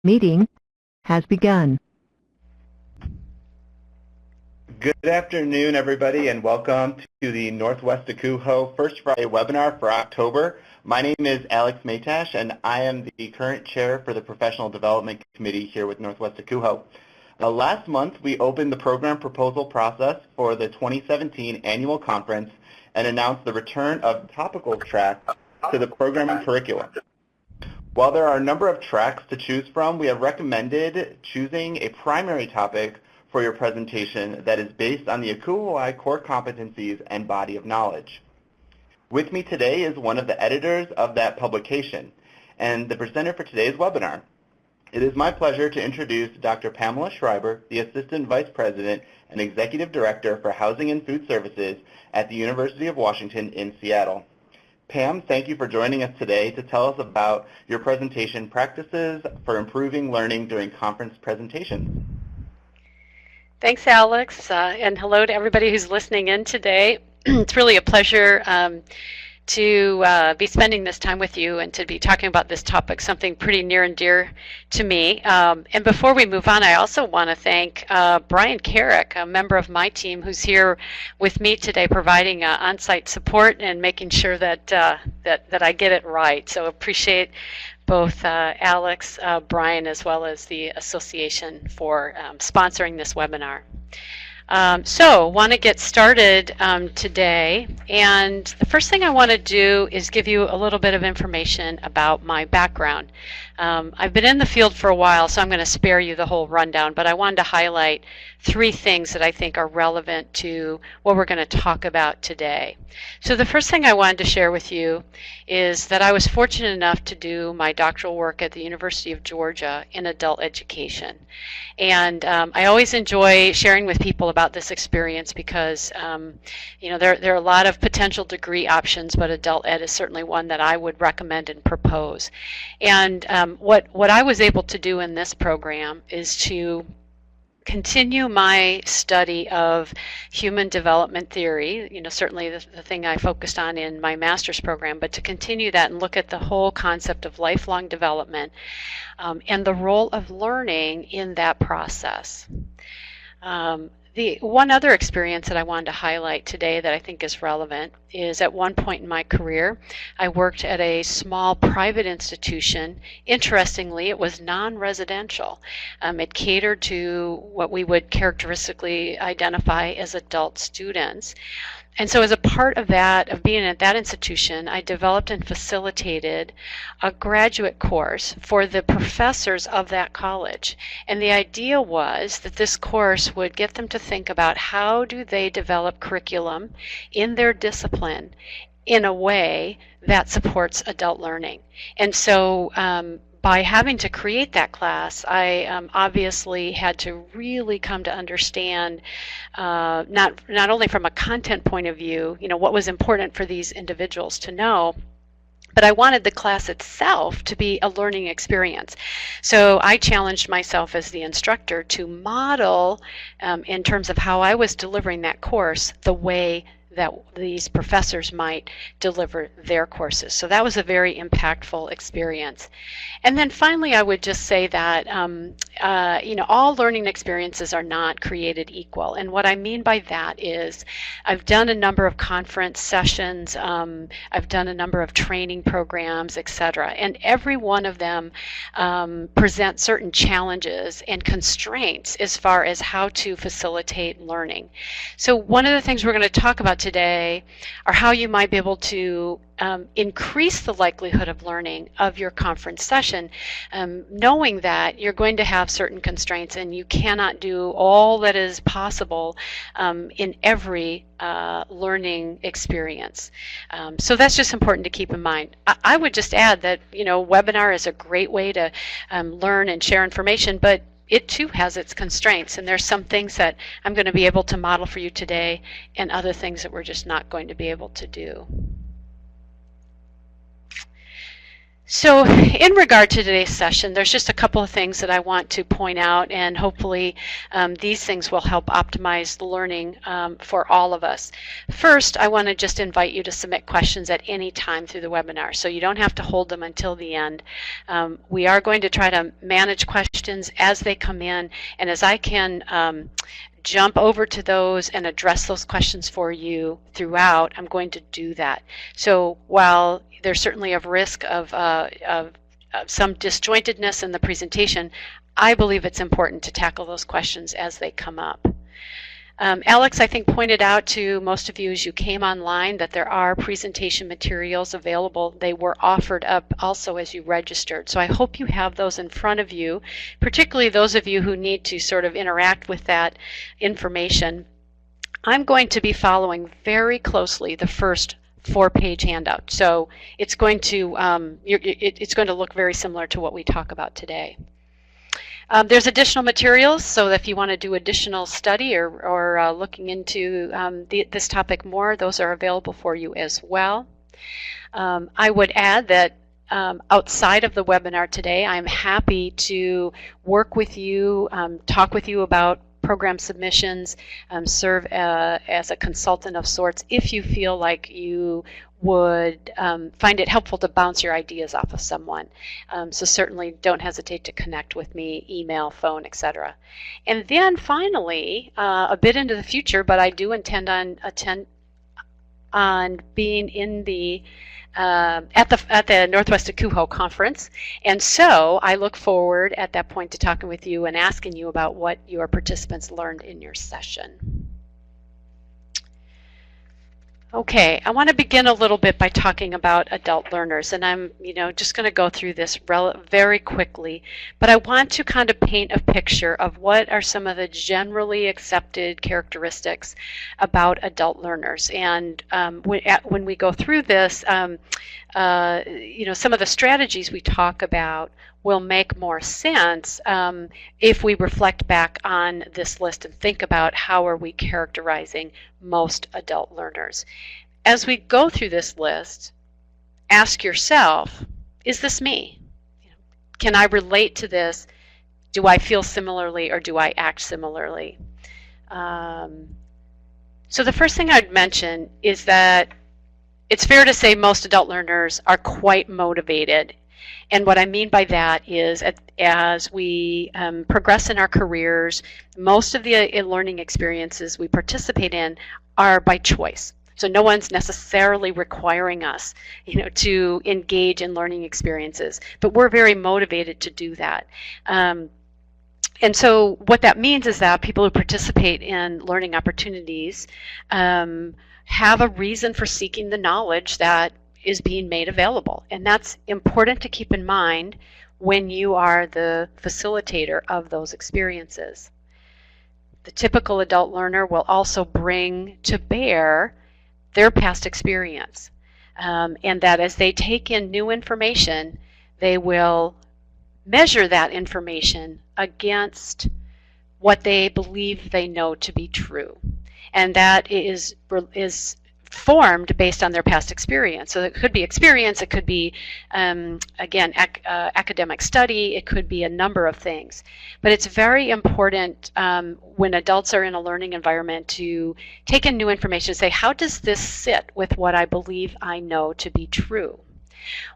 Meeting has begun. Good afternoon, everybody, and welcome to the NWACUHO First Friday webinar for October. My name is Alex Maytash, and I am the current chair for the Professional Development Committee here with NWACUHO. Last month, we opened the program proposal process for the 2017 annual conference and announced the return of topical tracks to the programming curriculum. While there are a number of tracks to choose from, we have recommended choosing a primary topic for your presentation that is based on the NWACUHO core competencies and body of knowledge. With me today is one of the editors of that publication and the presenter for today's webinar. It is my pleasure to introduce Dr. Pamela Schreiber, the Assistant Vice President and Executive Director for Housing and Food Services at the University of Washington in Seattle. Pam, thank you for joining us today to tell us about your presentation practices for improving learning during conference presentations. Thanks, Alex, and hello to everybody who's listening in today. It's really a pleasure to be spending this time with you and to be talking about this topic, something pretty near and dear to me. And before we move on, I also want to thank Brian Carrick, a member of my team who's here with me today providing on-site support and making sure that, that I get it right. So appreciate both Alex, Brian, as well as the association for sponsoring this webinar. So want to get started today, and the first thing I want to do is give you a little bit of information about my background. I've been in the field for a while, so I'm going to spare you the whole rundown, but I wanted to highlight three things that I think are relevant to what we're going to talk about today. So the first thing I wanted to share with you is that I was fortunate enough to do my doctoral work at the University of Georgia in adult education. And I always enjoy sharing with people about this experience because you know, there are a lot of potential degree options, but adult ed is certainly one that I would recommend and propose. And what I was able to do in this program is to continue my study of human development theory, you know, certainly the thing I focused on in my master's program, but to continue that and look at the whole concept of lifelong development and the role of learning in that process. The one other experience that I wanted to highlight today that I think is relevant is at one point in my career, I worked at a small private institution. Interestingly, it was non-residential. It catered to what we would characteristically identify as adult students. And so as a part of that, of being at that institution, I developed and facilitated a graduate course for the professors of that college. And the idea was that this course would get them to think about how do they develop curriculum in their discipline in a way that supports adult learning. And so by having to create that class, I obviously had to really come to understand, not only from a content point of view, you know, what was important for these individuals to know, but I wanted the class itself to be a learning experience. So I challenged myself as the instructor to model, in terms of how I was delivering that course, the way that these professors might deliver their courses. So that was a very impactful experience. And then finally, I would just say that you know, all learning experiences are not created equal. And what I mean by that is I've done a number of conference sessions, I've done a number of training programs, etc. And every one of them presents certain challenges and constraints as far as how to facilitate learning. So one of the things we're going to talk about today are how you might be able to increase the likelihood of learning of your conference session, knowing that you're going to have certain constraints and you cannot do all that is possible in every learning experience. So that's just important to keep in mind. I would just add that, you know, webinar is a great way to learn and share information, but it too has its constraints, and there's some things that I'm going to be able to model for you today and other things that we're just not going to be able to do. So in regard to today's session, there's just a couple of things that I want to point out, and hopefully these things will help optimize the learning for all of us. First, I want to just invite you to submit questions at any time through the webinar, so you don't have to hold them until the end. We are going to try to manage questions as they come in, and as I can jump over to those and address those questions for you throughout, I'm going to do that. So while there's certainly a risk of some disjointedness in the presentation, I believe it's important to tackle those questions as they come up. Alex, I think, pointed out to most of you as you came online that there are presentation materials available. They were offered up also as you registered. So I hope you have those in front of you, particularly those of you who need to sort of interact with that information. I'm going to be following very closely the first 4-page handout. So it's going to look very similar to what we talk about today. There's additional materials, so if you want to do additional study or looking into this topic more, those are available for you as well. I would add that outside of the webinar today, I'm happy to work with you, talk with you about program submissions, serve as a consultant of sorts if you feel like you would find it helpful to bounce your ideas off of someone. So certainly don't hesitate to connect with me, email, phone, etc. And then finally, a bit into the future, but I do intend on being in the at the Northwest NWACUHO conference, and so I look forward at that point to talking with you and asking you about what your participants learned in your session. Okay, I want to begin a little bit by talking about adult learners, and I'm just going to go through this very quickly, but I want to kind of paint a picture of what are some of the generally accepted characteristics about adult learners. And when we go through this, some of the strategies we talk about will make more sense if we reflect back on this list and think about how are we characterizing most adult learners. As we go through this list, ask yourself, is this me? Can I relate to this? Do I feel similarly or do I act similarly? So the first thing I'd mention is that it's fair to say most adult learners are quite motivated. And what I mean by that is as we progress in our careers, most of the learning experiences we participate in are by choice. So no one's necessarily requiring us, to engage in learning experiences, but we're very motivated to do that. And so what that means is that people who participate in learning opportunities have a reason for seeking the knowledge that is being made available. And that's important to keep in mind when you are the facilitator of those experiences. The typical adult learner will also bring to bear their past experience, and that as they take in new information, they will measure that information against what they believe they know to be true. And that is formed based on their past experience. So it could be experience, it could be, again, academic study, it could be a number of things. But it's very important when adults are in a learning environment to take in new information and say, how does this sit with what I believe I know to be true?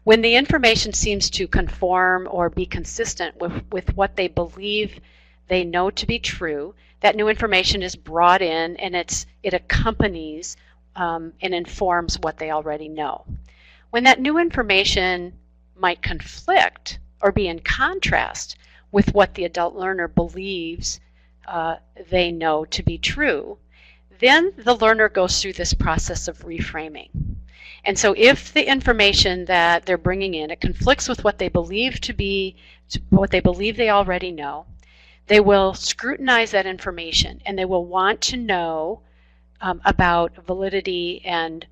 When the information seems to conform or be consistent with what they believe they know to be true, that new information is brought in and it accompanies and informs what they already know. When that new information might conflict or be in contrast with what the adult learner believes they know to be true, then the learner goes through this process of reframing. And so if the information that they're bringing in, it conflicts with what they believe to be, what they believe they already know, they will scrutinize that information and they will want to know about validity and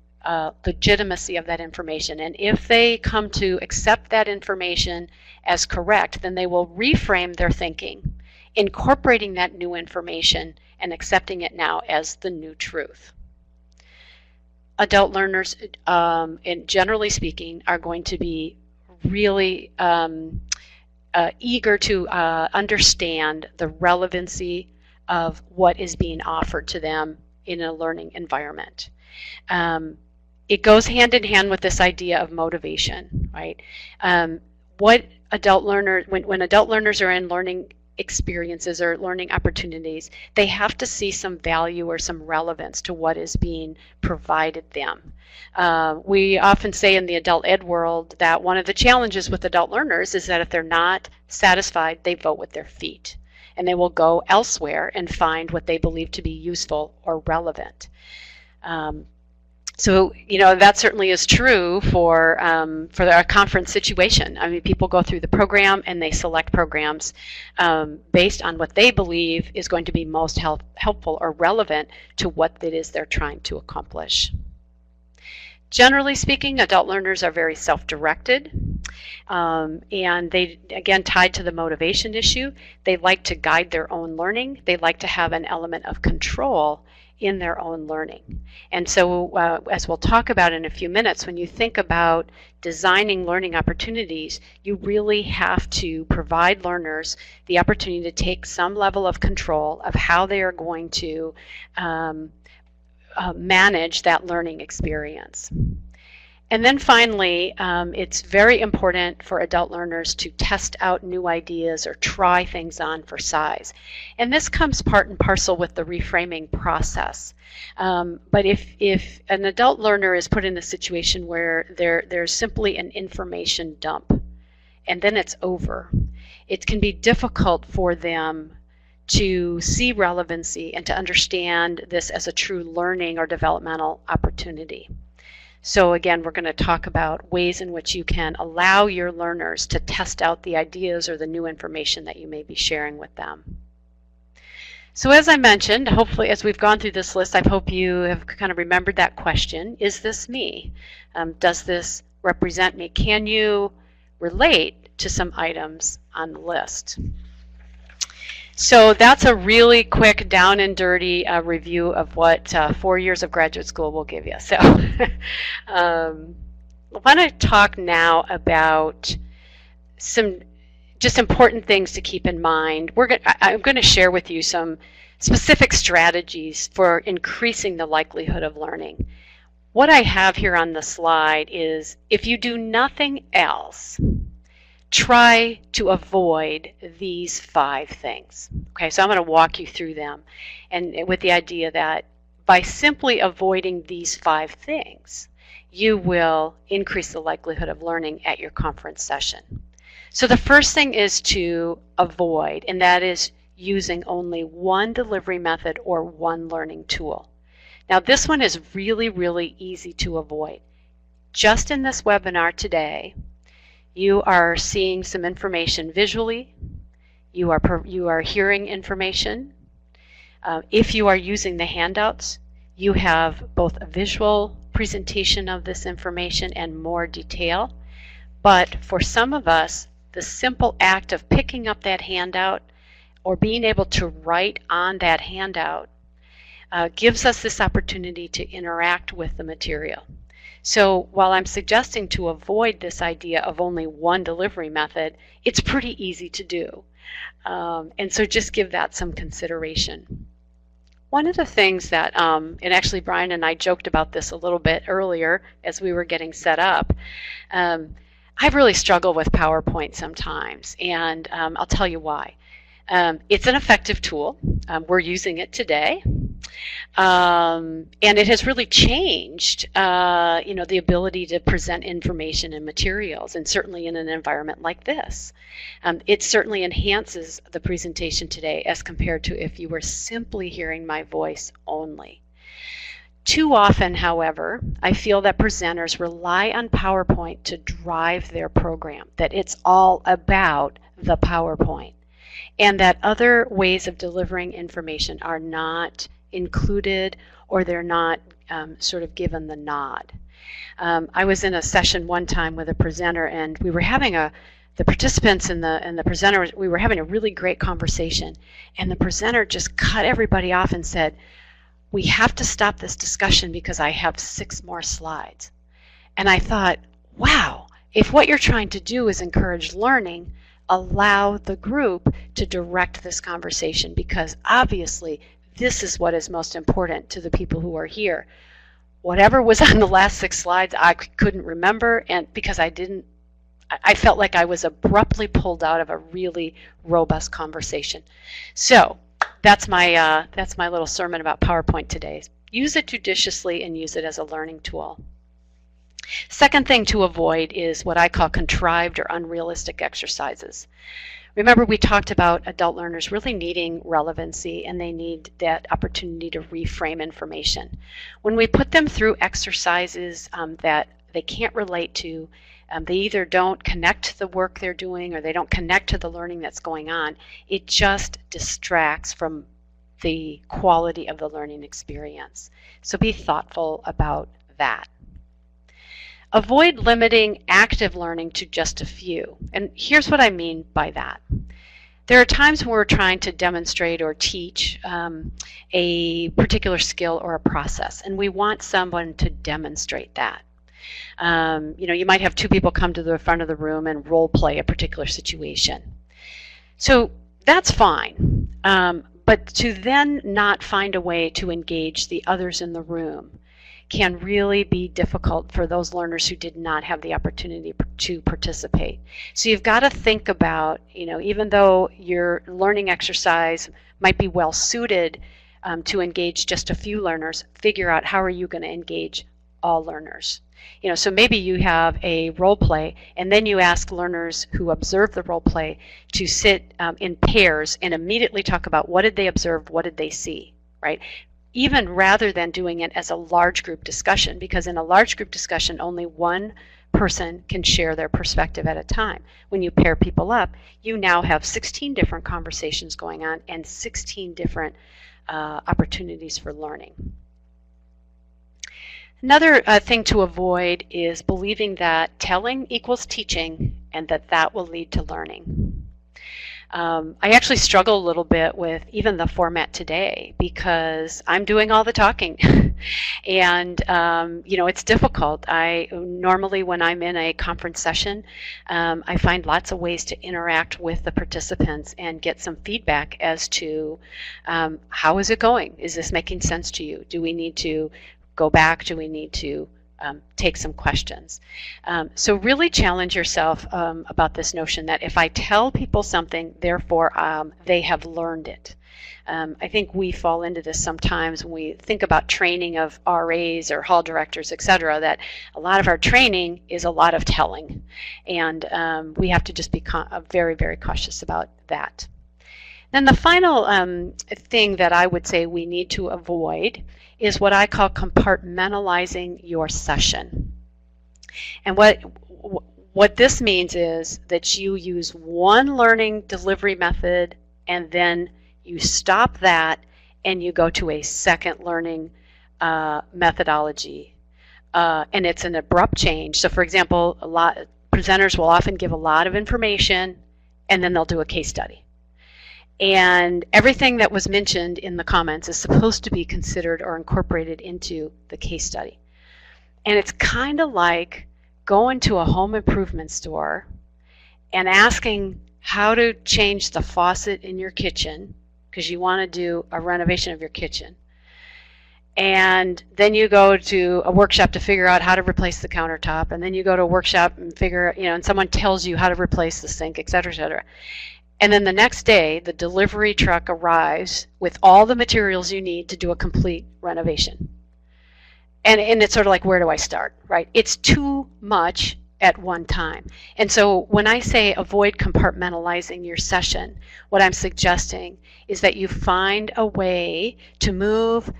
legitimacy of that information. And if they come to accept that information as correct, then they will reframe their thinking, incorporating that new information and accepting it now as the new truth. Adult learners, and generally speaking, are going to be really eager to understand the relevancy of what is being offered to them in a learning environment. It goes hand in hand with this idea of motivation, right? What adult learners, when adult learners are in learning experiences or learning opportunities, they have to see some value or some relevance to what is being provided them. We often say in the adult ed world that one of the challenges with adult learners is that if they're not satisfied, they vote with their feet, and they will go elsewhere and find what they believe to be useful or relevant. So, that certainly is true for our conference situation. I mean, people go through the program and they select programs based on what they believe is going to be most helpful or relevant to what it is they're trying to accomplish. Generally speaking, adult learners are very self-directed, and they, again, tied to the motivation issue. They like to guide their own learning. They like to have an element of control in their own learning. And so, as we'll talk about in a few minutes, when you think about designing learning opportunities, you really have to provide learners the opportunity to take some level of control of how they are going to manage that learning experience. And then finally, it's very important for adult learners to test out new ideas or try things on for size. And this comes part and parcel with the reframing process. But if an adult learner is put in a situation where there's simply an information dump and then it's over, it can be difficult for them to see relevancy and to understand this as a true learning or developmental opportunity. So again, we're going to talk about ways in which you can allow your learners to test out the ideas or the new information that you may be sharing with them. So as I mentioned, hopefully as we've gone through this list, I hope you have kind of remembered that question, is this me? Does this represent me? Can you relate to some items on the list? So that's a really quick, down and dirty review of what 4 years of graduate school will give you. So I want to talk now about some just important things to keep in mind. I'm going to share with you some specific strategies for increasing the likelihood of learning. What I have here on the slide is, if you do nothing else, try to avoid these 5 things. Okay, so I'm going to walk you through them, and with the idea that by simply avoiding these 5 things, you will increase the likelihood of learning at your conference session. So the first thing is to avoid, and that is using only one delivery method or one learning tool. Now this one is really, really easy to avoid. Just in this webinar today, you are seeing some information visually. You are hearing information. If you are using the handouts, you have both a visual presentation of this information and more detail. But for some of us, the simple act of picking up that handout or being able to write on that handout gives us this opportunity to interact with the material. So while I'm suggesting to avoid this idea of only one delivery method, it's pretty easy to do. And so just give that some consideration. One of the things that, and actually Brian and I joked about this a little bit earlier as we were getting set up, I really struggle with PowerPoint sometimes, and I'll tell you why. It's an effective tool. We're using it today. And it has really changed, the ability to present information and materials, and certainly in an environment like this. It certainly enhances the presentation today as compared to if you were simply hearing my voice only. Too often, however, I feel that presenters rely on PowerPoint to drive their program, that it's all about the PowerPoint, and that other ways of delivering information are not included, or they're not sort of given the nod. I was in a session one time with a presenter, and we were having the participants and the presenter, we were having a really great conversation, and the presenter just cut everybody off and said, "We have to stop this discussion because I have 6 more slides." And I thought, wow, If what you're trying to do is encourage learning, allow the group to direct this conversation, because obviously this is what is most important to the people who are here. Whatever was on the last 6 slides, I couldn't remember, and because I felt like I was abruptly pulled out of a really robust conversation. So that's my little sermon about PowerPoint today. Use it judiciously and use it as a learning tool. Second thing to avoid is what I call contrived or unrealistic exercises. Remember, we talked about adult learners really needing relevancy, and they need that opportunity to reframe information. When we put them through exercises that they can't relate to, they either don't connect to the work they're doing or they don't connect to the learning that's going on, it just distracts from the quality of the learning experience. So be thoughtful about that. Avoid limiting active learning to just a few. And here's what I mean by that. There are times when we're trying to demonstrate or teach a particular skill or a process, and we want someone to demonstrate that. You might have 2 people come to the front of the room and role play a particular situation. So that's fine. But to then not find a way to engage the others in the room can really be difficult for those learners who did not have the opportunity to participate. So you've got to think about, even though your learning exercise might be well suited to engage just a few learners, figure out how are you going to engage all learners. So maybe you have a role play, and then you ask learners who observe the role play to sit in pairs and immediately talk about what did they observe, what did they see, right? Even rather than doing it as a large group discussion, because in a large group discussion, only one person can share their perspective at a time. When you pair people up, you now have 16 different conversations going on and 16 different opportunities for learning. Another thing to avoid is believing that telling equals teaching and that will lead to learning. I actually struggle a little bit with even the format today because I'm doing all the talking. And, it's difficult. Normally when I'm in a conference session, I find lots of ways to interact with the participants and get some feedback as to how is it going? Is this making sense to you? Do we need to go back? Do we need to take some questions? So really challenge yourself about this notion that if I tell people something, therefore they have learned it. I think we fall into this sometimes when we think about training of RAs or hall directors, etc., that a lot of our training is a lot of telling. And we have to just be very, very cautious about that. Then the final thing that I would say we need to avoid is what I call compartmentalizing your session. And what this means is that you use one learning delivery method and then you stop that and you go to a second learning methodology. And it's an abrupt change. So for example, presenters will often give a lot of information and then they'll do a case study. And everything that was mentioned in the comments is supposed to be considered or incorporated into the case study. And it's kind of like going to a home improvement store and asking how to change the faucet in your kitchen because you want to do a renovation of your kitchen. And then you go to a workshop to figure out how to replace the countertop. And then you go to a workshop and and someone tells you how to replace the sink, et cetera, et cetera. And then the next day, the delivery truck arrives with all the materials you need to do a complete renovation. And it's sort of like, where do I start, right? It's too much at one time. And so when I say avoid compartmentalizing your session, what I'm suggesting is that you find a way to move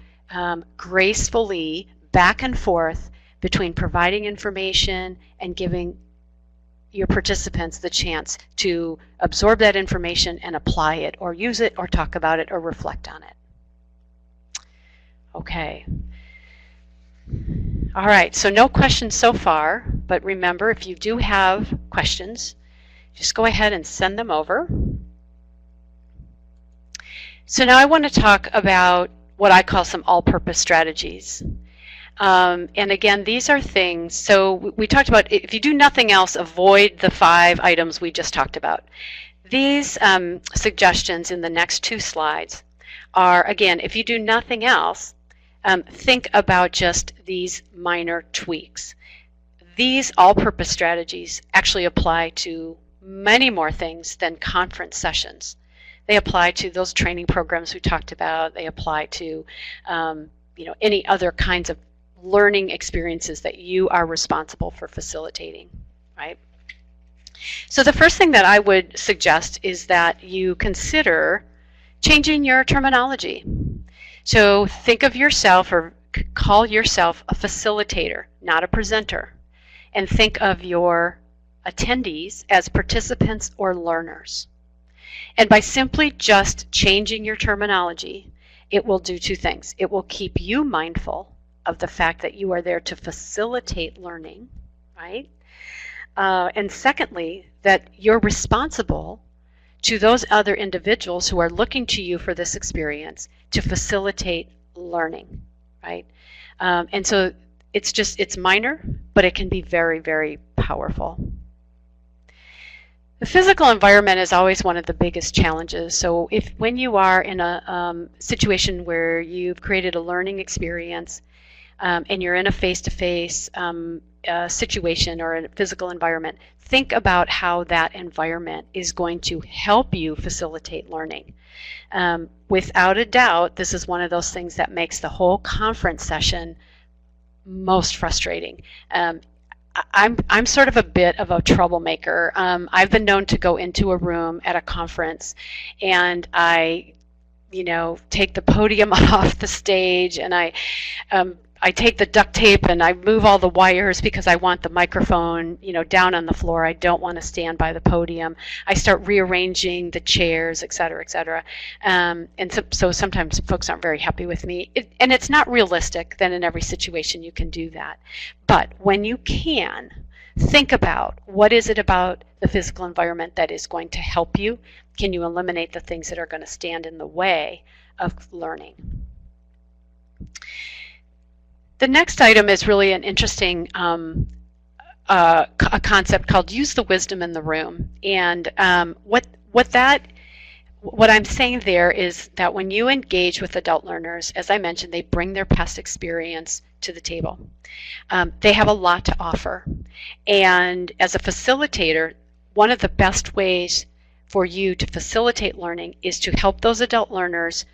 gracefully back and forth between providing information and giving your participants the chance to absorb that information and apply it or use it or talk about it or reflect on it. Okay. All right, so no questions so far, but remember, if you do have questions, just go ahead and send them over. So now I want to talk about what I call some all-purpose strategies. And again, these are things, so we talked about if you do nothing else, avoid the 5 items we just talked about. These suggestions in the next 2 slides are, again, if you do nothing else, think about just these minor tweaks. These all-purpose strategies actually apply to many more things than conference sessions. They apply to those training programs we talked about. They apply to any other kinds of learning experiences that you are responsible for facilitating, right? So the first thing that I would suggest is that you consider changing your terminology. So think of yourself, or call yourself, a facilitator, not a presenter. And think of your attendees as participants or learners. And by simply just changing your terminology, it will do 2 things. It will keep you mindful of the fact that you are there to facilitate learning, right? And secondly, that you're responsible to those other individuals who are looking to you for this experience to facilitate learning, right? And so it's minor, but it can be very, very powerful. The physical environment is always one of the biggest challenges. So when you are in a situation where you've created a learning experience and you're in a face-to-face situation or a physical environment, think about how that environment is going to help you facilitate learning. Without a doubt, this is one of those things that makes the whole conference session most frustrating. I'm sort of a bit of a troublemaker. I've been known to go into a room at a conference and I take the podium off the stage and I take the duct tape and I move all the wires because I want the microphone, down on the floor. I don't want to stand by the podium. I start rearranging the chairs, et cetera, et cetera. And so sometimes folks aren't very happy with me. And it's not realistic that in every situation you can do that. But when you can, think about what is it about the physical environment that is going to help you? Can you eliminate the things that are going to stand in the way of learning? The next item is really an interesting a concept called use the wisdom in the room. And what I'm saying there is that when you engage with adult learners, as I mentioned, they bring their past experience to the table. They have a lot to offer. And as a facilitator, one of the best ways for you to facilitate learning is to help those adult learners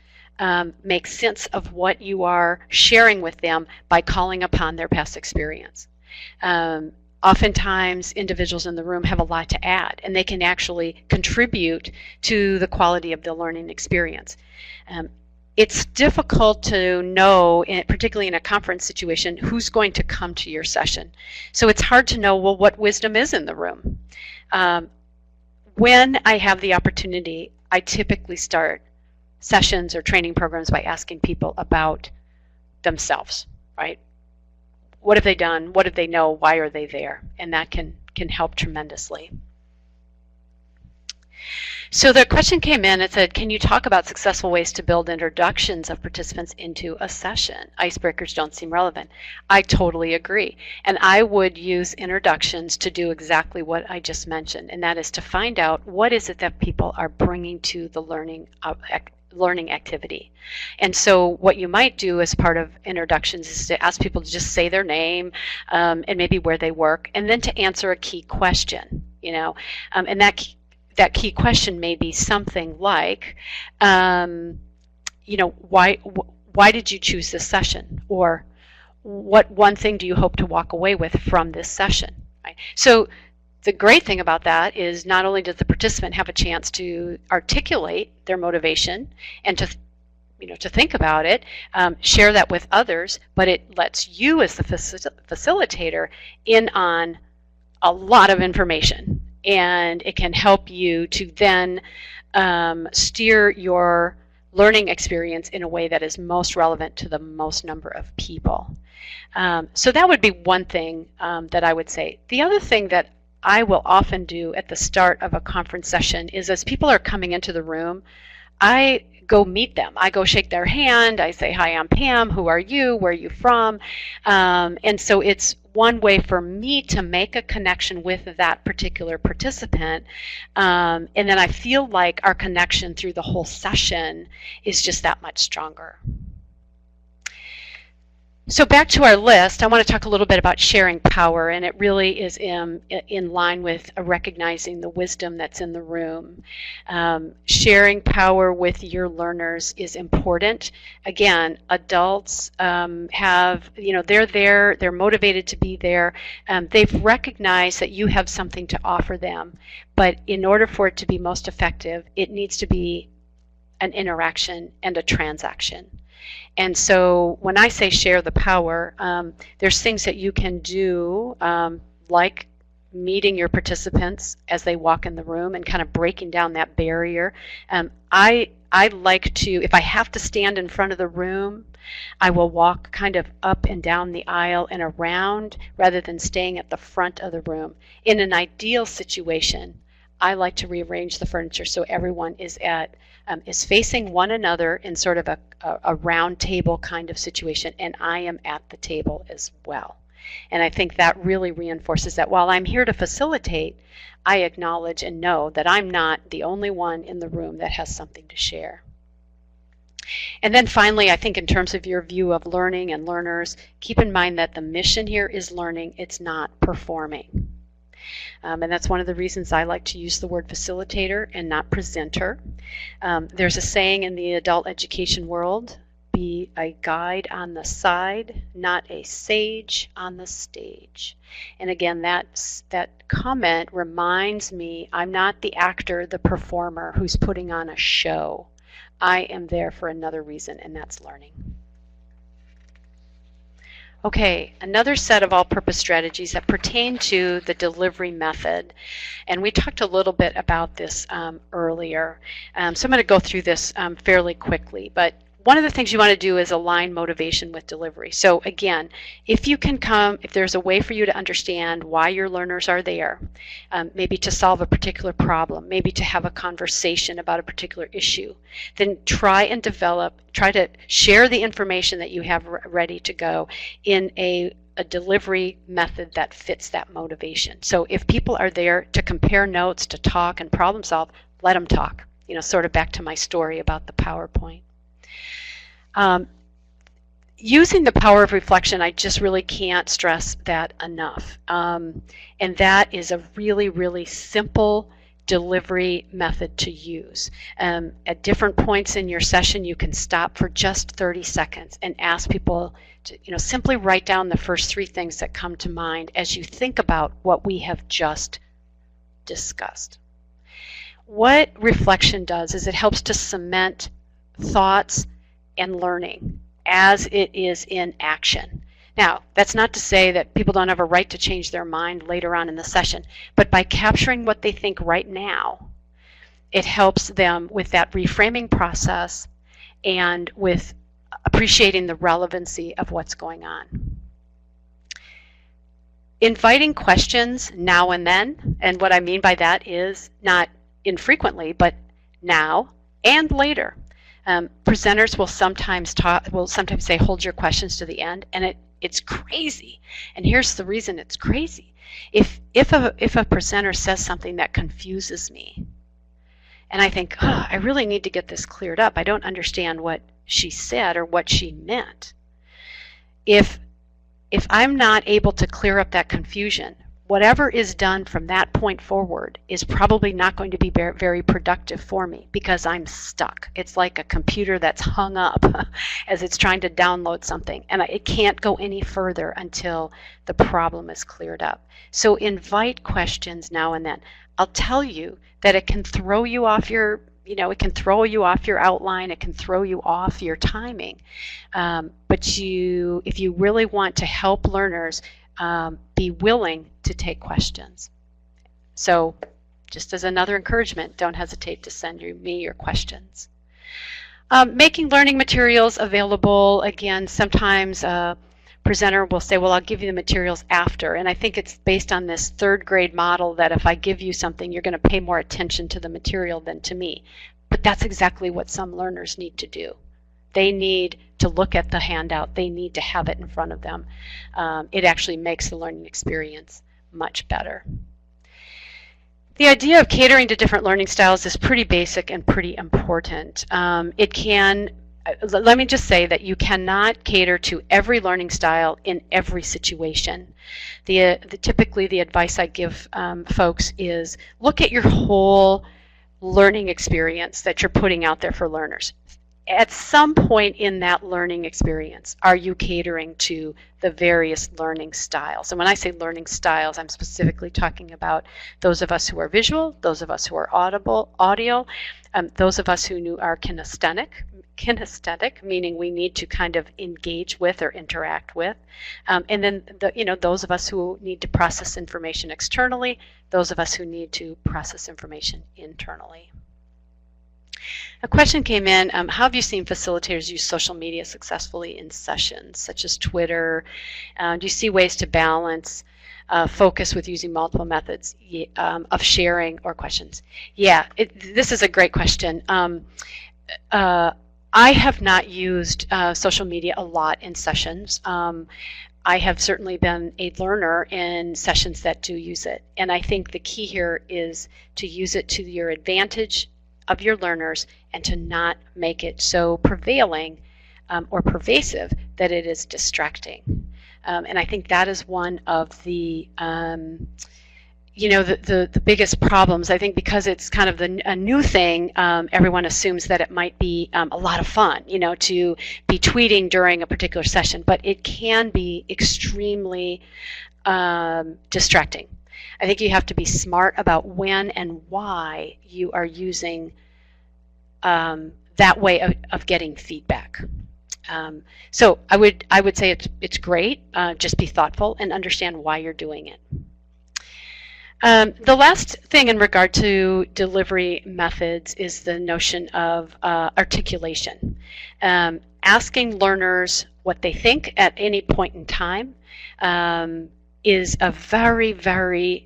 make sense of what you are sharing with them by calling upon their past experience. Oftentimes, individuals in the room have a lot to add, and they can actually contribute to the quality of the learning experience. It's difficult to know, particularly in a conference situation, who's going to come to your session. So it's hard to know, well, what wisdom is in the room. When I have the opportunity, I typically start sessions or training programs by asking people about themselves, right? What have they done? What do they know? Why are they there? And that can help tremendously. So the question came in, it said, can you talk about successful ways to build introductions of participants into a session? Icebreakers don't seem relevant. I totally agree. And I would use introductions to do exactly what I just mentioned, and that is to find out what is it that people are bringing to the learning activity. And so what you might do as part of introductions is to ask people to just say their name and maybe where they work, and then to answer a key question, and that key question may be something like, why did you choose this session? Or what one thing do you hope to walk away with from this session? Right? So the great thing about that is not only does the participant have a chance to articulate their motivation and to think about it, share that with others, but it lets you as the facilitator in on a lot of information. And it can help you to then steer your learning experience in a way that is most relevant to the most number of people. So that would be one thing that I would say. The other thing that I will often do at the start of a conference session is, as people are coming into the room, I go meet them. I go shake their hand. I say, hi, I'm Pam. Who are you? Where are you from? And so it's one way for me to make a connection with that particular participant. And then I feel like our connection through the whole session is just that much stronger. So back to our list, I want to talk a little bit about sharing power, and it really is in line with recognizing the wisdom that's in the room. Sharing power with your learners is important. Again, adults have, they're there, they're motivated to be there. They've recognized that you have something to offer them, but in order for it to be most effective, it needs to be an interaction and a transaction. And so when I say share the power, there's things that you can do, like meeting your participants as they walk in the room and kind of breaking down that barrier. I like to, if I have to stand in front of the room, I will walk kind of up and down the aisle and around rather than staying at the front of the room. In an ideal situation, I like to rearrange the furniture so everyone is facing one another in sort of a round table kind of situation, and I am at the table as well. And I think that really reinforces that while I'm here to facilitate, I acknowledge and know that I'm not the only one in the room that has something to share. And then finally, I think in terms of your view of learning and learners, keep in mind that the mission here is learning, it's not performing. And that's one of the reasons I like to use the word facilitator and not presenter. There's a saying in the adult education world, be a guide on the side, not a sage on the stage. And again, that comment reminds me I'm not the actor, the performer who's putting on a show. I am there for another reason, and that's learning. Okay, another set of all-purpose strategies that pertain to the delivery method. And we talked a little bit about this earlier. So I'm going to go through this fairly quickly. But one of the things you want to do is align motivation with delivery. So again, if there's a way for you to understand why your learners are there, maybe to solve a particular problem, maybe to have a conversation about a particular issue, then try to share the information that you have ready to go in a delivery method that fits that motivation. So if people are there to compare notes, to talk and problem solve, let them talk. Sort of back to my story about the PowerPoint. Using the power of reflection, I just really can't stress that enough. And that is a really, really simple delivery method to use. At different points in your session, you can stop for just 30 seconds and ask people to simply write down the first 3 things that come to mind as you think about what we have just discussed. What reflection does is it helps to cement thoughts and learning as it is in action. Now, that's not to say that people don't have a right to change their mind later on in the session, but by capturing what they think right now, it helps them with that reframing process and with appreciating the relevancy of what's going on. Inviting questions now and then, and what I mean by that is not infrequently, but now and later. Presenters will sometimes say, hold your questions to the end, and it's crazy. And here's the reason it's crazy. If a presenter says something that confuses me, and I think, I really need to get this cleared up. I don't understand what she said or what she meant. If I'm not able to clear up that confusion, whatever is done from that point forward is probably not going to be very productive for me because I'm stuck. It's like a computer that's hung up as it's trying to download something, and it can't go any further until the problem is cleared up. So invite questions now and then. I'll tell you that it can throw you off your outline, it can throw you off your timing. But if you really want to help learners, be willing to take questions. So just as another encouragement, don't hesitate to send me your questions. Making learning materials available, again, sometimes a presenter will say, well, I'll give you the materials after. And I think it's based on this 3rd grade model that if I give you something, you're going to pay more attention to the material than to me. But that's exactly what some learners need to do. They need to look at the handout. They need to have it in front of them. It actually makes the learning experience much better. The idea of catering to different learning styles is pretty basic and pretty important. Let me just say that you cannot cater to every learning style in every situation. Typically, the advice I give folks is look at your whole learning experience that you're putting out there for learners. At some point in that learning experience, are you catering to the various learning styles? And when I say learning styles, I'm specifically talking about those of us who are visual, those of us who are audio, those of us who are kinesthetic, meaning we need to kind of engage with or interact with, and then those of us who need to process information externally, those of us who need to process information internally. A question came in, how have you seen facilitators use social media successfully in sessions, such as Twitter? Do you see ways to balance focus with using multiple methods of sharing or questions? Yeah, this is a great question. I have not used social media a lot in sessions. I have certainly been a learner in sessions that do use it. And I think the key here is to use it to your advantage of your learners and to not make it so prevailing or pervasive that it is distracting. And I think that is one of the the biggest problems. I think because it's kind of a new thing, everyone assumes that it might be a lot of fun, to be tweeting during a particular session, but it can be extremely distracting. I think you have to be smart about when and why you are using that way of getting feedback. So I would say it's great. Just be thoughtful and understand why you're doing it. The last thing in regard to delivery methods is the notion of articulation. Asking learners what they think at any point in time is a very, very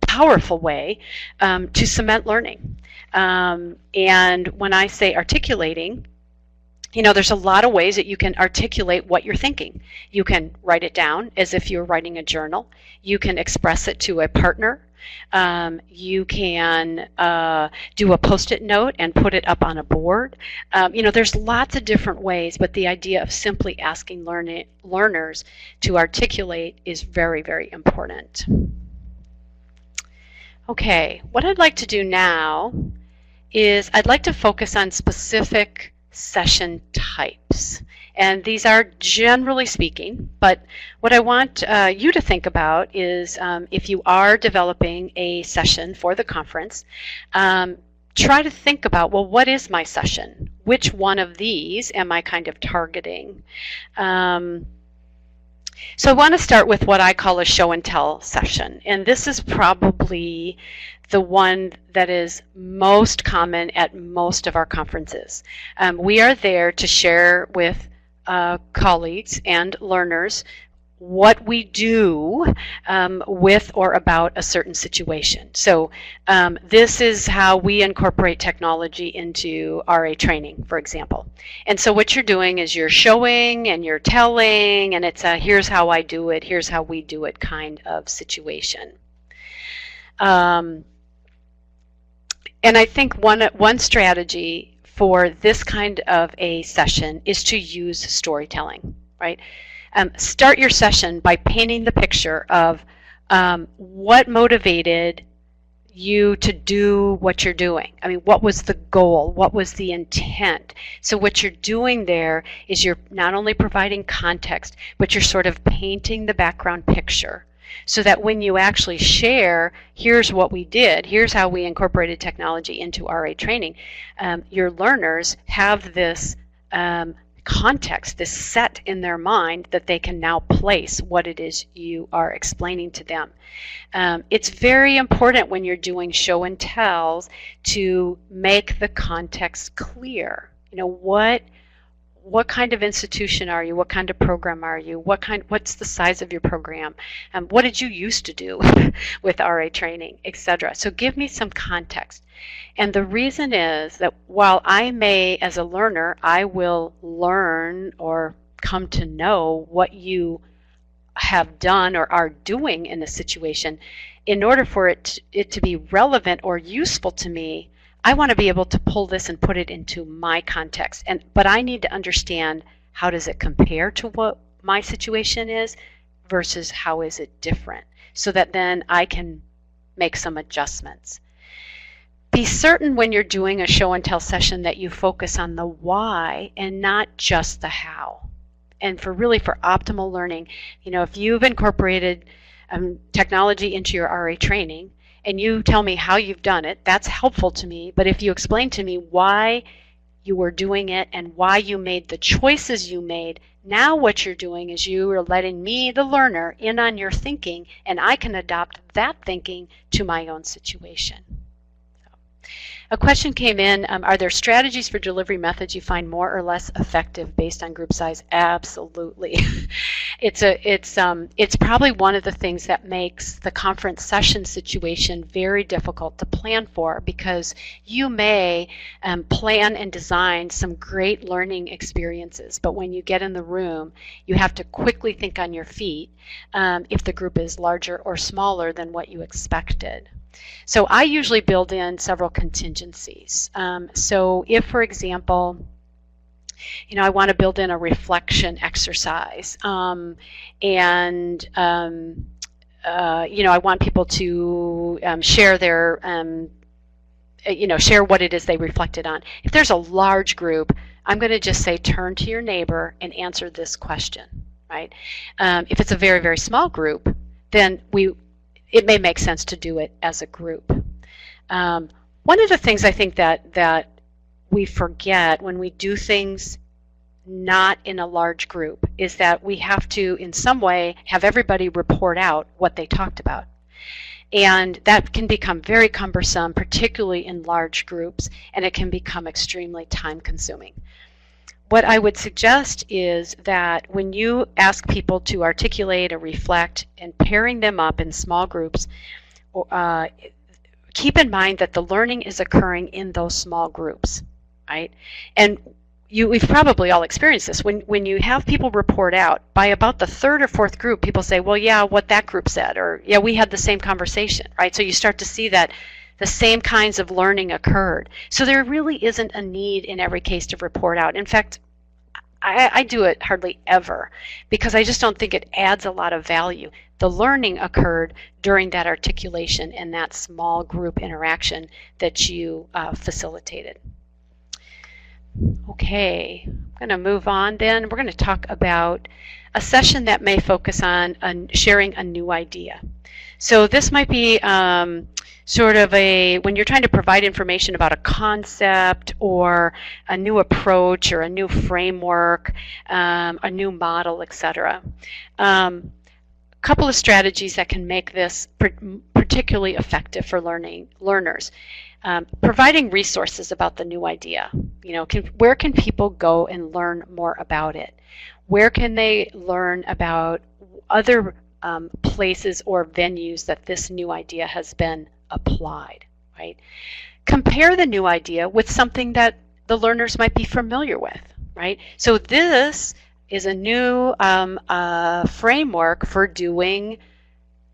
powerful way to cement learning. And when I say articulating, there's a lot of ways that you can articulate what you're thinking. You can write it down as if you're writing a journal. You can express it to a partner. You can do a Post-it note and put it up on a board. There's lots of different ways, but the idea of simply asking learners to articulate is very, very important. Okay, what I'd like to do now is I'd like to focus on specific session types. And these are generally speaking, but what I want you to think about is if you are developing a session for the conference, try to think about, well, what is my session? Which one of these am I kind of targeting? So I want to start with what I call a show and tell session. And this is probably the one that is most common at most of our conferences. We are there to share with colleagues and learners what we do with or about a certain situation. So this is how we incorporate technology into RA training, for example. And so what you're doing is you're showing and you're telling, and it's a here's how I do it, here's how we do it kind of situation. And I think one strategy for this kind of a session is to use storytelling, right? Start your session by painting the picture of what motivated you to do what you're doing. I mean, what was the goal? What was the intent? So what you're doing there is you're not only providing context, but you're sort of painting the background picture so that when you actually share, here's what we did, here's how we incorporated technology into RA training, your learners have this context, this set in their mind that they can now place what it is you are explaining to them. It's very important when you're doing show and tells to make the context clear. what kind of institution are you? What kind of program are you? What's the size of your program? What did you used to do with RA training, etc.? So give me some context. And the reason is that while I may, as a learner, I will learn or come to know what you have done or are doing in a situation, in order for it to be relevant or useful to me, I want to be able to pull this and put it into my context. But I need to understand, how does it compare to what my situation is versus how is it different, so that then I can make some adjustments. Be certain when you're doing a show and tell session that you focus on the why and not just the how. And for optimal learning, if you've incorporated technology into your RA training, and you tell me how you've done it, that's helpful to me. But if you explain to me why you were doing it and why you made the choices you made, now what you're doing is you are letting me, the learner, in on your thinking, and I can adopt that thinking to my own situation. A question came in, are there strategies for delivery methods you find more or less effective based on group size? Absolutely. It's probably one of the things that makes the conference session situation very difficult to plan for, because you may plan and design some great learning experiences, but when you get in the room, you have to quickly think on your feet if the group is larger or smaller than what you expected. So I usually build in several contingencies. So if, for example, I want to build in a reflection exercise, I want people to share their, share what it is they reflected on. If there's a large group, I'm going to just say, turn to your neighbor and answer this question, right? If it's a very, very small group, then it may make sense to do it as a group. One of the things I think that we forget when we do things not in a large group is that we have to, in some way, have everybody report out what they talked about. And that can become very cumbersome, particularly in large groups, and it can become extremely time-consuming. What I would suggest is that when you ask people to articulate or reflect, and pairing them up in small groups, keep in mind that the learning is occurring in those small groups, right? And we've probably all experienced this. When you have people report out, by about the third or fourth group, people say, well, yeah, what that group said, or yeah, we had the same conversation, right? So you start to see that the same kinds of learning occurred. So there really isn't a need in every case to report out. In fact, I do it hardly ever, because I just don't think it adds a lot of value. The learning occurred during that articulation and that small group interaction that you facilitated. Okay, I'm going to move on then. We're going to talk about a session that may focus on sharing a new idea. So this might be sort of when you're trying to provide information about a concept or a new approach or a new framework, a new model, etc. A couple of strategies that can make this particularly effective for learners. Providing resources about the new idea. Where can people go and learn more about it? Where can they learn about other places or venues that this new idea has been applied, right? Compare the new idea with something that the learners might be familiar with, right? So this is a new framework for doing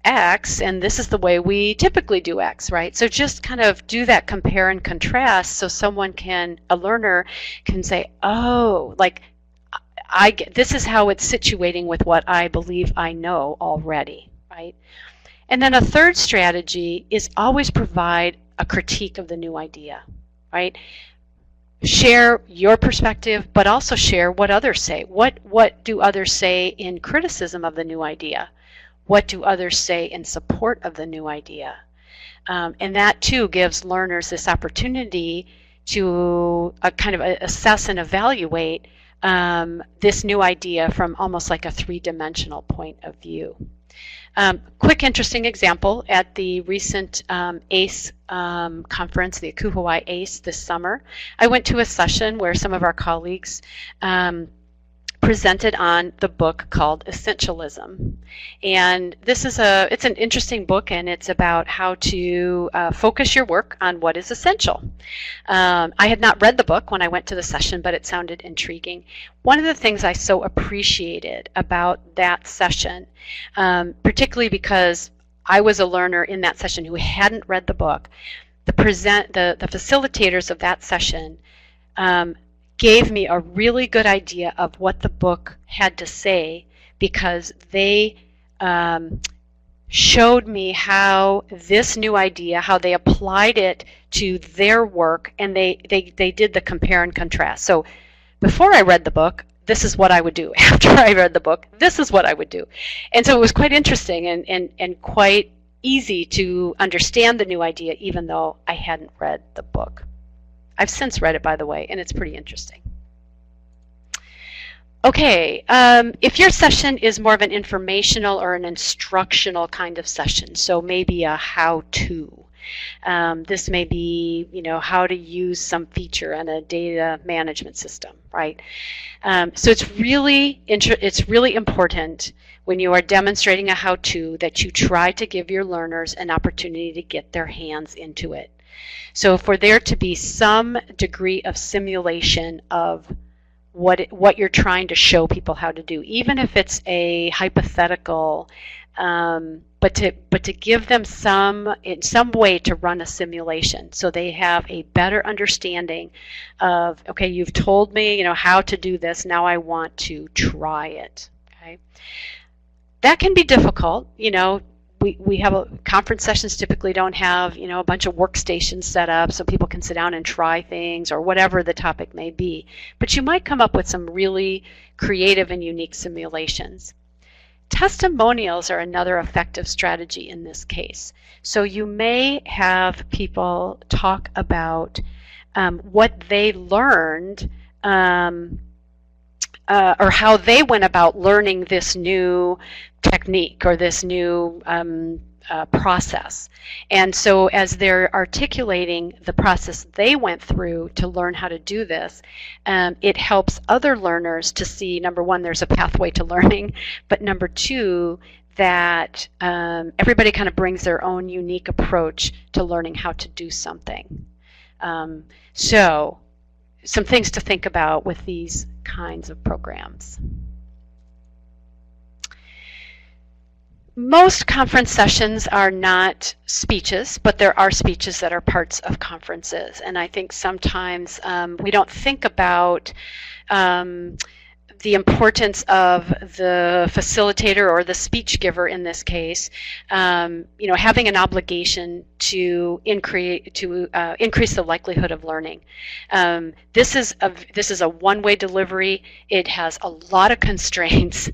X, and this is the way we typically do X, right? So just kind of do that compare and contrast, so a learner can say, oh, like, this is how it's situating with what I believe I know already, right? And then a third strategy is always provide a critique of the new idea, right? Share your perspective, but also share what others say. What do others say in criticism of the new idea? What do others say in support of the new idea? And that too gives learners this opportunity to kind of assess and evaluate this new idea from almost like a three-dimensional point of view. Quick interesting example, at the recent ACE conference, the NWACUHO ACE this summer, I went to a session where some of our colleagues presented on the book called Essentialism. And this is it's an interesting book, and it's about how to focus your work on what is essential. I had not read the book when I went to the session, but it sounded intriguing. One of the things I so appreciated about that session, particularly because I was a learner in that session who hadn't read the book, the facilitators of that session gave me a really good idea of what the book had to say, because they showed me how this new idea, how they applied it to their work, and they did the compare and contrast. So before I read the book, this is what I would do. After I read the book, this is what I would do. And so it was quite interesting and quite easy to understand the new idea, even though I hadn't read the book. I've since read it, by the way, and it's pretty interesting. Okay, if your session is more of an informational or an instructional kind of session, so maybe a how-to. This may be, how to use some feature in a data management system, right? So it's really important when you are demonstrating a how-to that you try to give your learners an opportunity to get their hands into it. So for there to be some degree of simulation of what you're trying to show people how to do, even if it's a hypothetical, but to give them in some way to run a simulation so they have a better understanding of, okay, you've told me how to do this, now I want to try it. Okay, that can be difficult. We have conference sessions typically don't have a bunch of workstations set up so people can sit down and try things or whatever the topic may be. But you might come up with some really creative and unique simulations. Testimonials are another effective strategy in this case. So you may have people talk about what they learned or how they went about learning this new technique or this new process. And so as they're articulating the process they went through to learn how to do this, it helps other learners to see, number one, there's a pathway to learning, but number two, that everybody kind of brings their own unique approach to learning how to do something. So some things to think about with these kinds of programs. Most conference sessions are not speeches, but there are speeches that are parts of conferences. And I think sometimes we don't think about the importance of the facilitator or the speech giver in this case, having an obligation to increase the likelihood of learning. This is a one-way delivery. It has a lot of constraints.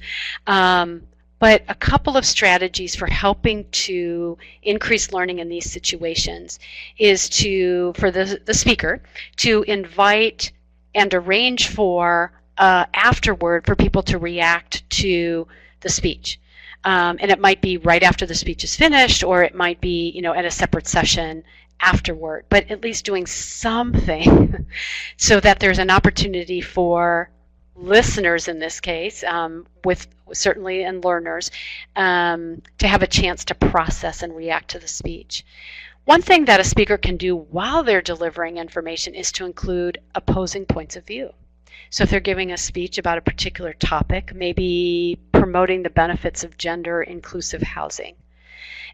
But a couple of strategies for helping to increase learning in these situations is for the speaker to invite and arrange for afterward for people to react to the speech. And it might be right after the speech is finished, or it might be at a separate session afterward, but at least doing something so that there's an opportunity for listeners in this case, with certainly and learners, to have a chance to process and react to the speech. One thing that a speaker can do while they're delivering information is to include opposing points of view. So if they're giving a speech about a particular topic, maybe promoting the benefits of gender inclusive housing,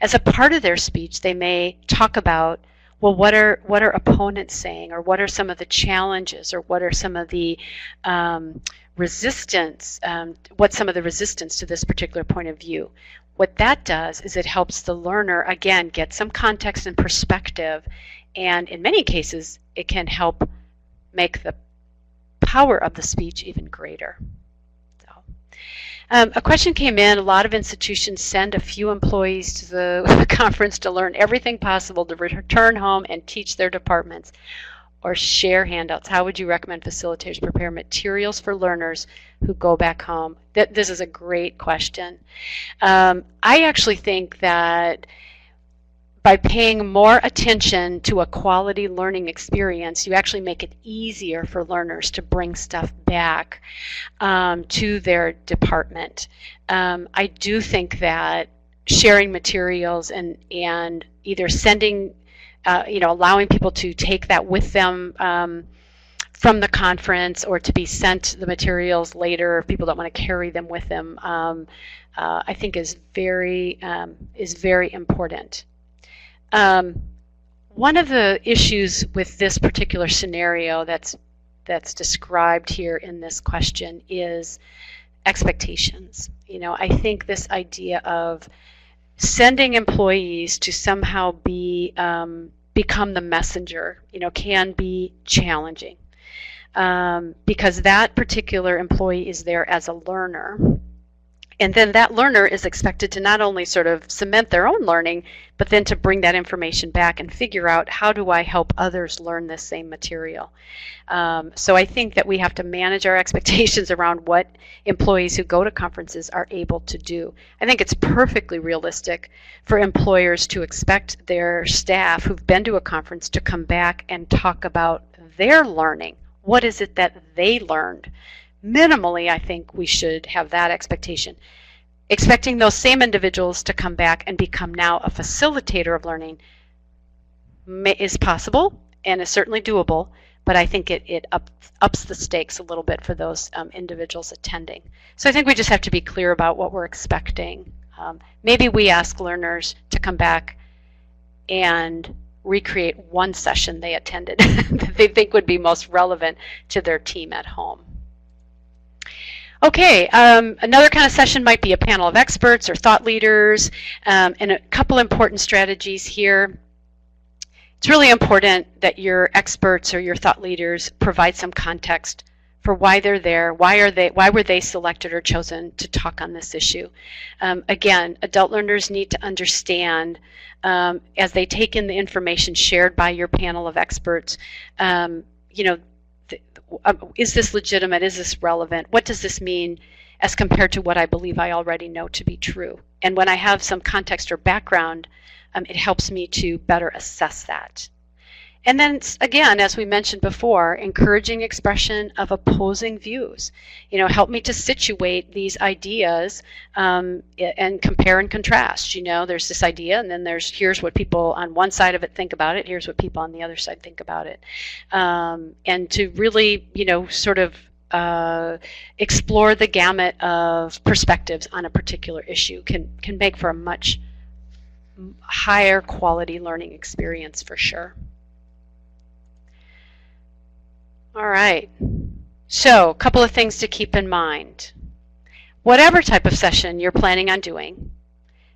as a part of their speech they may talk about, well, what are opponents saying, or what are some of the challenges, or what are some of the resistance, what's some of the resistance to this particular point of view. What that does is it helps the learner, again, get some context and perspective, and in many cases it can help make the power of the speech even greater. A question came in. A lot of institutions send a few employees to the conference to learn everything possible to return home and teach their departments. or share handouts? How would you recommend facilitators prepare materials for learners who go back home? This is a great question. I actually think that by paying more attention to a quality learning experience, you actually make it easier for learners to bring stuff back to their department. I do think that sharing materials and either sending, allowing people to take that with them from the conference, or to be sent the materials later if people don't want to carry them with them, I think is very important. One of the issues with this particular scenario that's described here in this question is expectations. I think this idea of sending employees to somehow become the messenger, can be challenging, because that particular employee is there as a learner. And then that learner is expected to not only sort of cement their own learning, but then to bring that information back and figure out, how do I help others learn this same material? So I think that we have to manage our expectations around what employees who go to conferences are able to do. I think it's perfectly realistic for employers to expect their staff who've been to a conference to come back and talk about their learning. What is it that they learned? Minimally, I think we should have that expectation. Expecting those same individuals to come back and become now a facilitator of learning is possible and is certainly doable, but I think it ups the stakes a little bit for those individuals attending. So I think we just have to be clear about what we're expecting. Maybe we ask learners to come back and recreate one session they attended that they think would be most relevant to their team at home. Okay, another kind of session might be a panel of experts or thought leaders, and a couple important strategies here. It's really important that your experts or your thought leaders provide some context for why they're there, why were they selected or chosen to talk on this issue. Again, adult learners need to understand, as they take in the information shared by your panel of experts, is this legitimate? Is this relevant? What does this mean as compared to what I believe I already know to be true? And when I have some context or background, it helps me to better assess that. And then again, as we mentioned before, encouraging expression of opposing views. Help me to situate these ideas and compare and contrast. There's this idea, and then here's what people on one side of it think about it, here's what people on the other side think about it. And to really, sort of explore the gamut of perspectives on a particular issue can make for a much higher quality learning experience for sure. All right, so a couple of things to keep in mind. Whatever type of session you're planning on doing,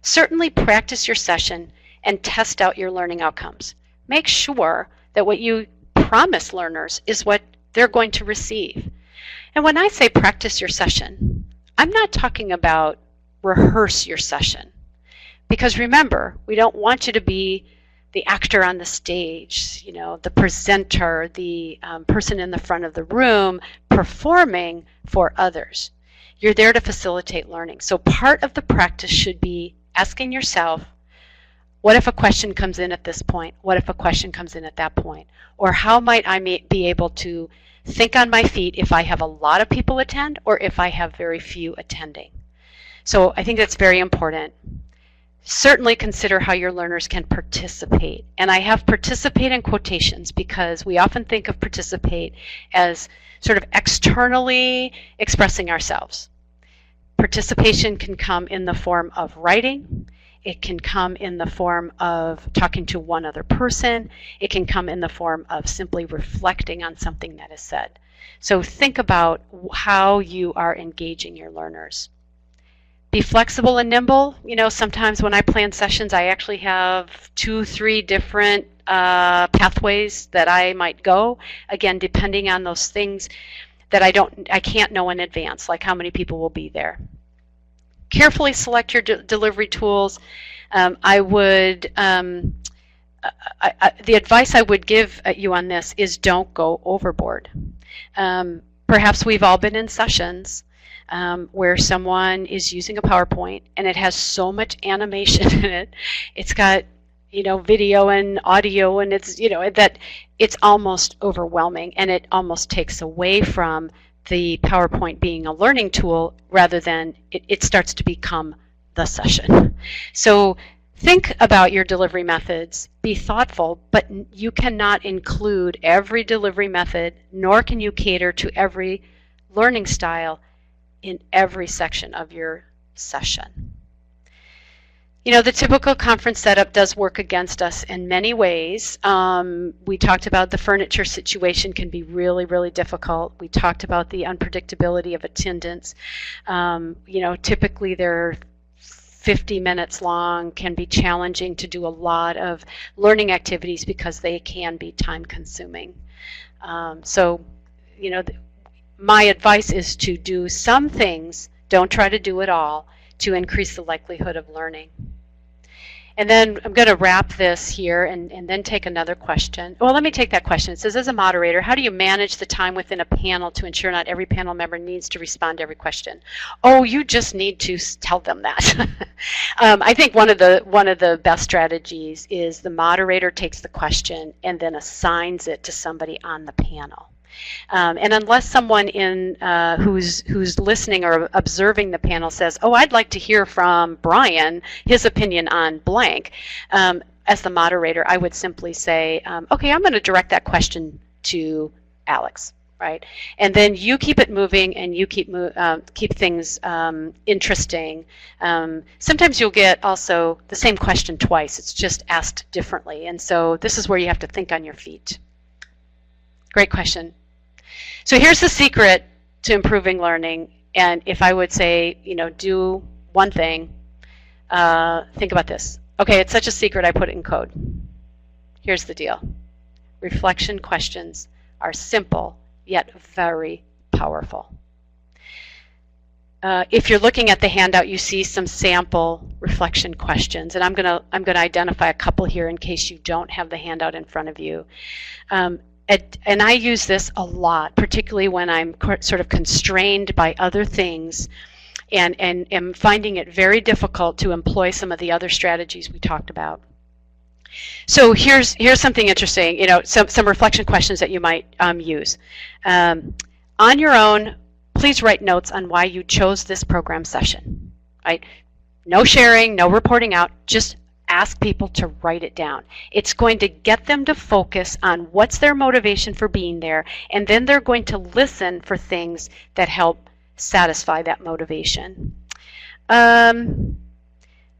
certainly practice your session and test out your learning outcomes. Make sure that what you promise learners is what they're going to receive. And when I say practice your session, I'm not talking about rehearse your session. Because remember, we don't want you to be the actor on the stage, the presenter, the person in the front of the room performing for others. You're there to facilitate learning. So part of the practice should be asking yourself, what if a question comes in at this point? What if a question comes in at that point? Or how might I be able to think on my feet if I have a lot of people attend or if I have very few attending? So I think that's very important. Certainly consider how your learners can participate. And I have participate in quotations because we often think of participate as sort of externally expressing ourselves. Participation can come in the form of writing. It can come in the form of talking to one other person. It can come in the form of simply reflecting on something that is said. So think about how you are engaging your learners. Be flexible and nimble. Sometimes when I plan sessions, I actually have 2-3 different pathways that I might go. Again, depending on those things that I can't know in advance, like how many people will be there. Carefully select your delivery tools. I would the advice I would give you on this is don't go overboard. Perhaps we've all been in sessions where someone is using a PowerPoint and it has so much animation in it. It's got, video and audio, and it's, that it's almost overwhelming, and it almost takes away from the PowerPoint being a learning tool rather than it starts to become the session. So think about your delivery methods, be thoughtful, but you cannot include every delivery method, nor can you cater to every learning style in every section of your session. The typical conference setup does work against us in many ways. We talked about the furniture situation can be really, really difficult. We talked about the unpredictability of attendance. Typically they're 50 minutes long, can be challenging to do a lot of learning activities because they can be time consuming. My advice is to do some things, don't try to do it all, to increase the likelihood of learning. And then I'm going to wrap this here and then take another question. Well, let me take that question. It says, as a moderator, how do you manage the time within a panel to ensure not every panel member needs to respond to every question? Oh, you just need to tell them that. I think one of the best strategies is the moderator takes the question and then assigns it to somebody on the panel. And unless someone who's listening or observing the panel says, oh, I'd like to hear from Brian, his opinion on blank, as the moderator, I would simply say, okay, I'm going to direct that question to Alex, right? And then you keep it moving and you keep things interesting. Sometimes you'll get also the same question twice. It's just asked differently. And so this is where you have to think on your feet. Great question. So here's the secret to improving learning. And if I would say, do one thing, think about this. Okay, it's such a secret, I put it in code. Here's the deal. Reflection questions are simple, yet very powerful. If you're looking at the handout, you see some sample reflection questions, and I'm gonna identify a couple here in case you don't have the handout in front of you. And I use this a lot, particularly when I'm sort of constrained by other things and am finding it very difficult to employ some of the other strategies we talked about. So here's something interesting, some reflection questions that you might use. On your own, please write notes on why you chose this program session, right? No sharing, no reporting out, just ask people to write it down. It's going to get them to focus on what's their motivation for being there, and then they're going to listen for things that help satisfy that motivation.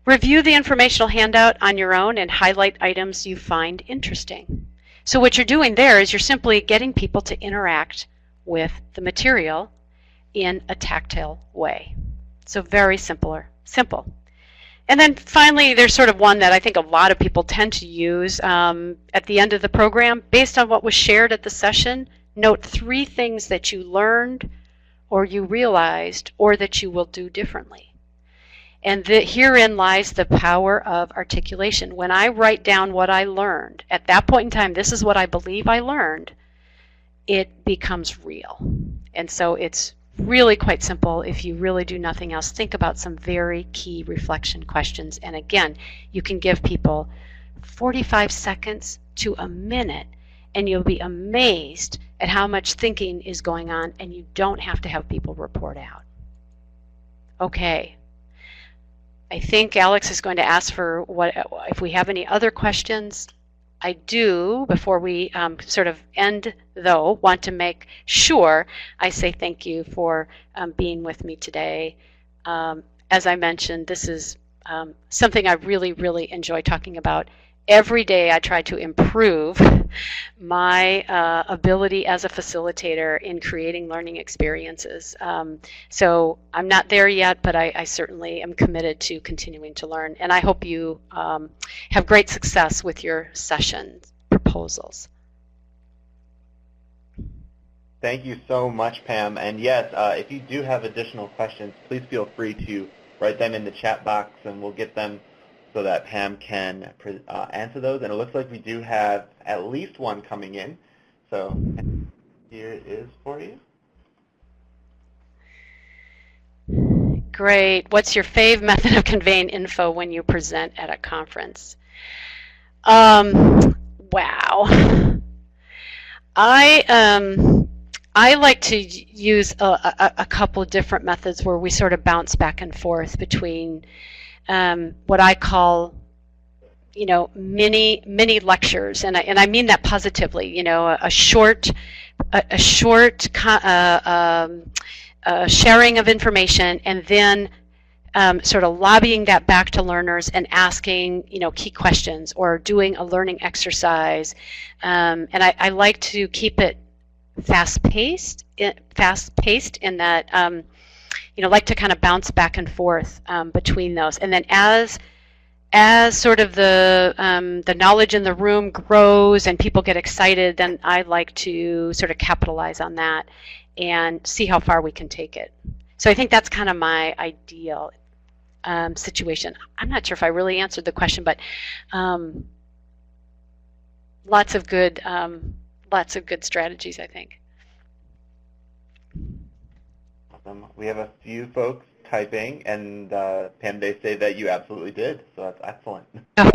Review the informational handout on your own and highlight items you find interesting. So what you're doing there is you're simply getting people to interact with the material in a tactile way. So very simple. And then finally, there's sort of one that I think a lot of people tend to use at the end of the program. Based on what was shared at the session, note 3 things that you learned or you realized or that you will do differently. And herein lies the power of articulation. When I write down what I learned, at that point in time, this is what I believe I learned, it becomes real. And so it's really quite simple. If you really do nothing else, think about some very key reflection questions. And again, you can give people 45 seconds to a minute, and you'll be amazed at how much thinking is going on, and you don't have to have people report out. Okay. I think Alex is going to ask for if we have any other questions. I do, before we sort of end, though, want to make sure I say thank you for being with me today. As I mentioned, this is something I really, really enjoy talking about. Every day I try to improve my ability as a facilitator in creating learning experiences. So I'm not there yet, but I certainly am committed to continuing to learn. And I hope you have great success with your session proposals. Thank you so much, Pam. And yes, if you do have additional questions, please feel free to write them in the chat box, and we'll get them so that Pam can answer those. And it looks like we do have at least one coming in. So here it is for you. Great. What's your fave method of conveying info when you present at a conference? Wow. I like to use a couple of different methods where we sort of bounce back and forth between what I call, mini lectures, and I mean that positively. A short sharing of information, and then sort of lobbying that back to learners and asking key questions or doing a learning exercise. And I like to keep it fast-paced in that like to kind of bounce back and forth between those. And then as sort of the knowledge in the room grows and people get excited, then I like to sort of capitalize on that and see how far we can take it. So I think that's kind of my ideal situation. I'm not sure if I really answered the question, but lots of good strategies, I think. Awesome. We have a few folks typing, and Pam, they say that you absolutely did, so that's excellent. Oh.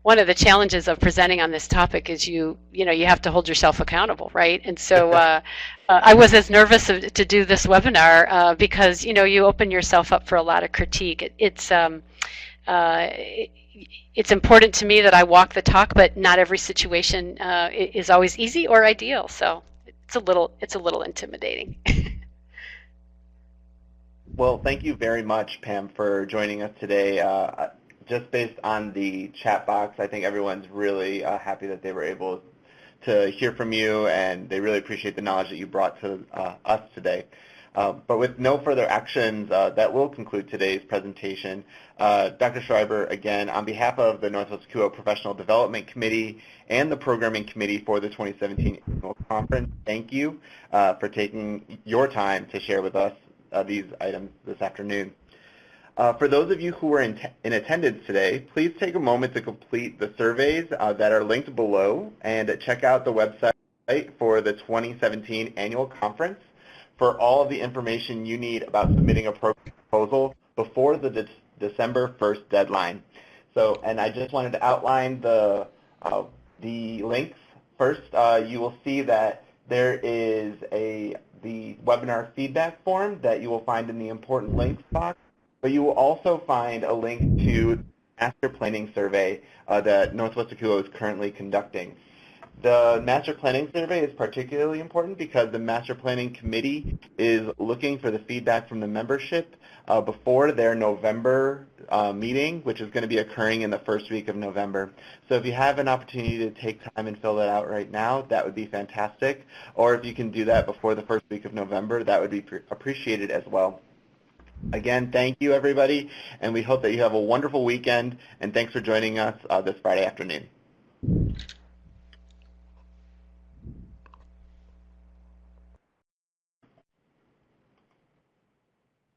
One of the challenges of presenting on this topic is you have to hold yourself accountable, right? And so I was as nervous to do this webinar because you open yourself up for a lot of critique. It's important to me that I walk the talk, but not every situation is always easy or ideal. So it's a little intimidating. Well, thank you very much, Pam, for joining us today. Just based on the chat box, I think everyone's really happy that they were able to hear from you, and they really appreciate the knowledge that you brought to us today. But with no further actions, that will conclude today's presentation. Dr. Schreiber, again, on behalf of the Northwest NWACUHO Professional Development Committee and the Programming Committee for the 2017 Annual Conference, thank you for taking your time to share with us these items this afternoon. For those of you who were in attendance today, please take a moment to complete the surveys that are linked below and check out the website for the 2017 Annual Conference for all of the information you need about submitting a proposal before the December 1st deadline. So, and I just wanted to outline the links. First, you will see that there is the webinar feedback form that you will find in the important links box. But you will also find a link to the Master Planning Survey that Northwest NWACUHO is currently conducting. The Master Planning Survey is particularly important because the Master Planning Committee is looking for the feedback from the membership before their November meeting, which is going to be occurring in the first week of November. So if you have an opportunity to take time and fill that out right now, that would be fantastic. Or if you can do that before the first week of November, that would be appreciated as well. Again, thank you, everybody, and we hope that you have a wonderful weekend, and thanks for joining us this Friday afternoon.